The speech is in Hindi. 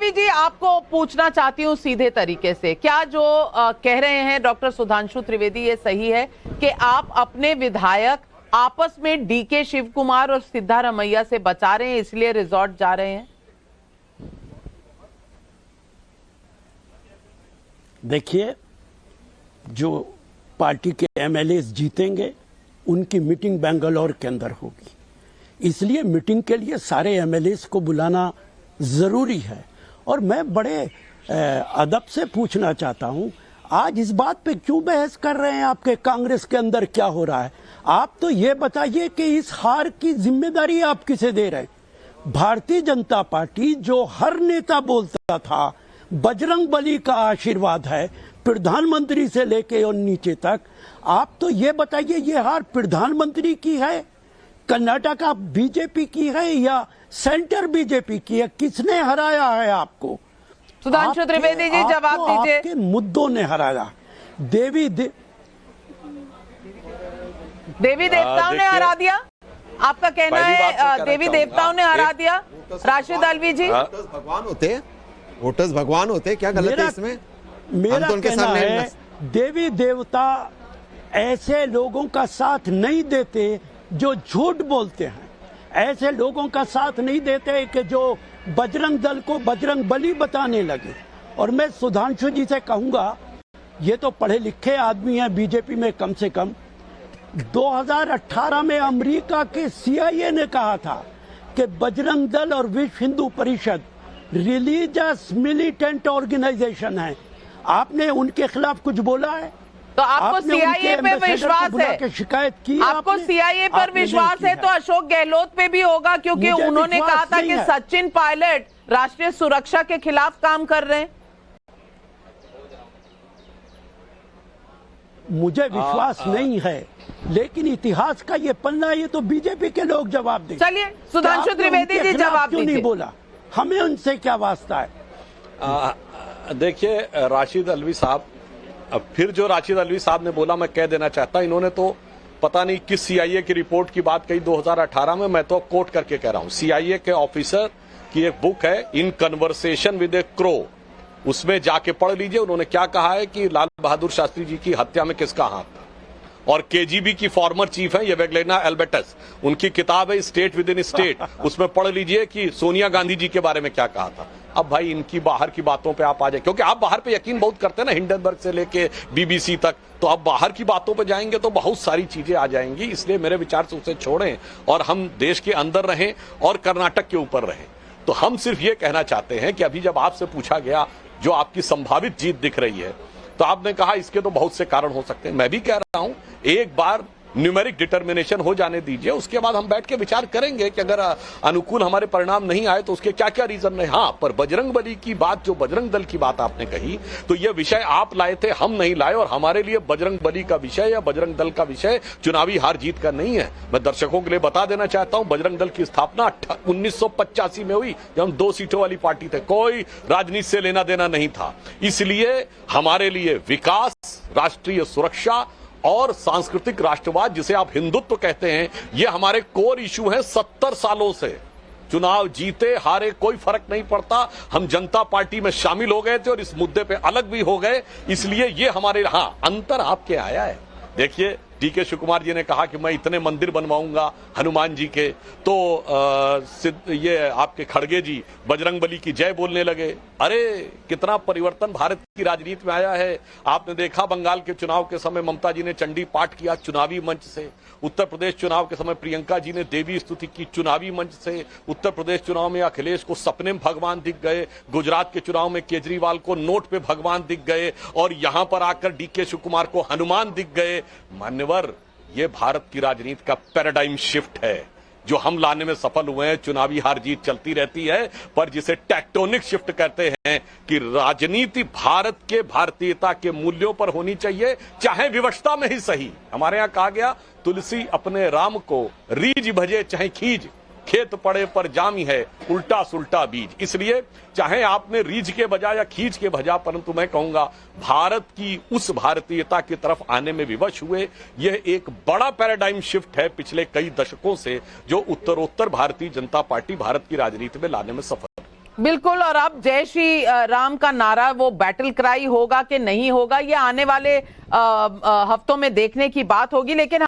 दलवी जी, आपको पूछना चाहती हूँ सीधे तरीके से, क्या जो कह रहे हैं डॉक्टर सुधांशु त्रिवेदी ये सही है कि आप अपने विधायक आपस में डीके शिव कुमार और सिद्धारमैया से बचा रहे हैं, इसलिए रिजॉर्ट जा रहे हैं? देखिए, जो पार्टी के एमएलए जीतेंगे उनकी मीटिंग बेंगलोर के अंदर होगी, इसलिए मीटिंग के लिए सारे एमएलए को बुलाना जरूरी है। और मैं बड़े अदब से पूछना चाहता हूं, आज इस बात पे क्यों बहस कर रहे हैं? आपके कांग्रेस के अंदर क्या हो रहा है? आप तो ये बताइए कि इस हार की जिम्मेदारी आप किसे दे रहे हैं? भारतीय जनता पार्टी जो हर नेता बोलता था बजरंग बली का आशीर्वाद है, प्रधानमंत्री से लेके और नीचे तक, आप तो ये बताइए ये हार प्रधानमंत्री की है, कर्नाटका बीजेपी की है या सेंटर बीजेपी की है? किसने हराया है आपको? सुधांशु त्रिवेदी जी जवाब दीजिए। आपके मुद्दों ने हराया। देवी देवताओं ने हरा दिया, आपका कहना है? देवी देवताओं ने हरा दिया। राशिद अल्वी जी, भगवान होते, वोटर्स भगवान होते, क्या गलत है इसमें? मेरा कहना है देवी देवता ऐसे लोगों का साथ नहीं देते जो झूठ बोलते हैं, ऐसे लोगों का साथ नहीं देते कि जो बजरंग दल को बजरंग बली बताने लगे। और मैं सुधांशु जी से कहूंगा, ये तो पढ़े लिखे आदमी हैं बीजेपी में, कम से कम 2018 में अमेरिका के CIA ने कहा था कि बजरंग दल और विश्व Hindu Parishad religious militant organisation है। आपने उनके खिलाफ कुछ बोला है? तो आपको CIA पे विश्वास है? शिकायत की? आपको CIA पर विश्वास है तो अशोक गहलोत पे भी होगा, क्योंकि उन्होंने कहा था कि सचिन पायलट राष्ट्रीय सुरक्षा के खिलाफ काम कर रहे हैं। मुझे विश्वास नहीं है, लेकिन इतिहास का ये पन्ना, ये तो बीजेपी के लोग जवाब दें। चलिए सुधांशु त्रिवेदी जी जवाब क्यों नहीं बोला? हमें उनसे क्या वास्ता है? देखिए राशिद अल्वी साहब, अब फिर जो राशिद अल्वी साहब ने बोला मैं कह देना चाहता, इन्होंने तो पता नहीं किस CIA की रिपोर्ट की बात कही 2018 में, मैं तो कोट करके कह रहा हूं। CIA के ऑफिसर की एक बुक है in conversation with A crow, उसमें जाके पढ़ लीजिए उन्होंने क्या कहा है कि लाल बहादुर शास्त्री जी की हत्या में किसका हाथ था। और KGB की फॉर्मर चीफ है येवेग्लेना एल्बर्टस, उनकी किताब है स्टेट विद इन स्टेट, उसमें पढ़ लीजिए कि सोनिया गांधी जी के बारे में क्या कहा था। अब भाई इनकी बाहर की बातों पे आप आ जाए, क्योंकि आप बाहर पे यकीन बहुत करते हैं ना, हिंडनबर्ग से लेके BBC तक, तो अब बाहर की बातों पे जाएंगे तो बहुत सारी चीजें आ जाएंगी। इसलिए मेरे विचार से उसे छोड़ें और हम देश के अंदर रहें और कर्नाटक के ऊपर रहें। तो हम सिर्फ ये कहना चाहते हैं कि अभी जब आपसे पूछा गया जो आपकी संभावित जीत दिख रही है, तो आपने कहा इसके तो बहुत से कारण हो सकते हैं। मैं भी कह रहा हूं एक बार न्यूमेरिक डिटर्मिनेशन हो जाने दीजिए, उसके बाद हम बैठ के विचार करेंगे कि अगर अनुकूल हमारे परिणाम नहीं आए तो उसके क्या क्या रीजन रहे। हाँ, पर बजरंग बली की बात, जो बजरंग दल की बात आपने कही, तो यह विषय आप लाए थे, हम नहीं लाए। और हमारे लिए बजरंग बली का विषय या बजरंग दल का विषय चुनावी हार जीत का नहीं है। मैं दर्शकों के लिए बता देना चाहता हूं, बजरंग दल की स्थापना 1985 में हुई, जब हम 2 सीटों वाली पार्टी थे, कोई राजनीति से लेना देना नहीं था। इसलिए हमारे लिए विकास, राष्ट्रीय सुरक्षा और सांस्कृतिक राष्ट्रवाद, जिसे आप हिंदुत्व कहते हैं, ये हमारे कोर इशू हैं 70 सालों से। चुनाव जीते हारे कोई फर्क नहीं पड़ता, हम जनता पार्टी में शामिल हो गए थे और इस मुद्दे पे अलग भी हो गए, इसलिए ये हमारे, हाँ अंतर आपके आया है। देखिए डीके शिव कुमार जी ने कहा कि मैं इतने मंदिर बनवाऊंगा हनुमान जी के, तो ये आपके खड़गे जी बजरंग बली की जय बोलने लगे। अरे कितना परिवर्तन भारत की राजनीति में आया है। आपने देखा बंगाल के चुनाव के समय ममता जी ने चंडी पाठ किया चुनावी मंच से, उत्तर प्रदेश चुनाव के समय प्रियंका जी ने देवी स्तुति की चुनावी मंच से, उत्तर प्रदेश चुनाव में अखिलेश को सपने में भगवान दिख गए, गुजरात के चुनाव में केजरीवाल को नोट पे भगवान दिख गए, और यहां पर आकर डीके शिव कुमार को हनुमान दिख गए। मान्यवर, ये भारत की राजनीति का पैराडाइम शिफ्ट है जो हम लाने में सफल हुए हैं। चुनावी हार जीत चलती रहती है, पर जिसे टेक्टोनिक शिफ्ट कहते हैं कि राजनीति भारत के भारतीयता के मूल्यों पर होनी चाहिए, चाहे विवशता में ही सही। हमारे यहां कहा गया, तुलसी अपने राम को रीज भजे चाहे खींच, खेत पड़े पर जामी है उल्टा सुल्टा बीज। इसलिए चाहे आपने रीझ के बजाय या खींच के भजा, परंतु मैं कहूंगा भारत की उस भारतीयता की तरफ आने में विवश हुए। यह एक बड़ा पैराडाइम शिफ्ट है पिछले कई दशकों से, जो उत्तरोत्तर भारतीय जनता पार्टी भारत की राजनीति में लाने में सफल है। बिल्कुल। और अब जय श्री राम का नारा वो बैटल क्राई होगा कि नहीं होगा, ये आने वाले हफ्तों में देखने की बात होगी। लेकिन